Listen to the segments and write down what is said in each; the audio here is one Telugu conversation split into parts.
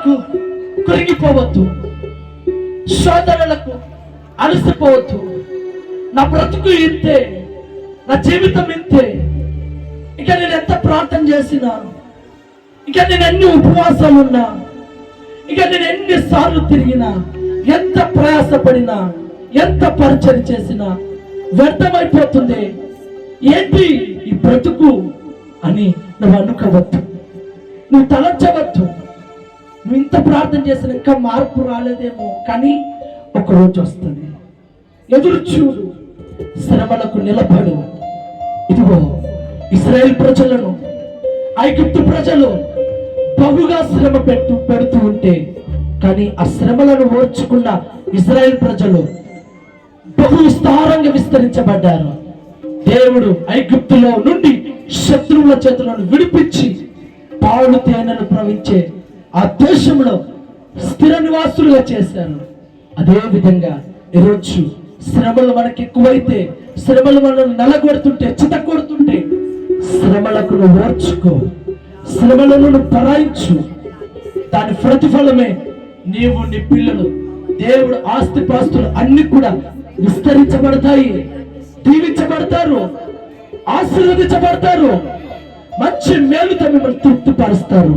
శ్రమలకు కృంగిపోవద్దు, శోధనలకు అలసిపోవద్దు. నా బ్రతుకు ఇంతే, నా జీవితం ఇంతే, ఇక నేను ఎంత ప్రార్థన చేసినా, ఇక నేను ఎన్ని ఉపవాసాలు ఉన్నా, ఇక నేను ఎన్నిసార్లు తిరిగినా, ఎంత ప్రయాసపడినా, ఎంత పరిచయం చేసినా వ్యర్థమైపోతుంది. ఏంటి ఈ బ్రతుకు అని నువ్వు అనుకోవద్దు, నువ్వు తలంచవద్దు. నువ్వు ఇంత ప్రార్థన చేసిన ఇంకా మార్పు రాలేదేమో, కానీ ఒక రోజు వస్తుంది. ఎదురు చూడు, శ్రమలకు నిలబడు. ఇదిగో ఇశ్రాయేల్ ప్రజలను ఐగుప్తు ప్రజలు బహుగా శ్రమ పెడుతూ ఉంటే, కానీ ఆ శ్రమలను ఓర్చుకున్న ఇశ్రాయేల్ ప్రజలు బహు విస్తారంగా విస్తరించబడ్డారు. దేవుడు ఐగుప్తులో నుండి శత్రువుల చేతులను విడిపించి పాలు తేనెలు ప్రవహించే ఆ దేశంలో స్థిర నివాసులుగా చేశారు. అదే విధంగా ఈరోజు శ్రమలు మనకి ఎక్కువైతే, శ్రమలు మనల్ని నలగొడుతుంటే, చితకొడుతుంటే, శ్రమలకు నువ్వు ఓర్చుకో, శ్రమలను నువ్వు భరాయించు. దాని ప్రతిఫలమే నీవు, నీ పిల్లలు, దేవుడు ఆస్తిపాస్తులు అన్ని కూడా విస్తరించబడతాయి, దీవించబడతారు, ఆశీర్వదించబడతారు, మంచి మేలుతో మిమ్మల్ని తృప్తిపరుస్తారు.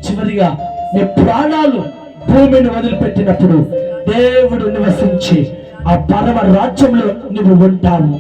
చివరిగా నీ ప్రాణాలు భూమిని వదిలిపెట్టినప్పుడు దేవుడు నివసించి ఆ పరమ రాజ్యంలో నువ్వు ఉంటావు.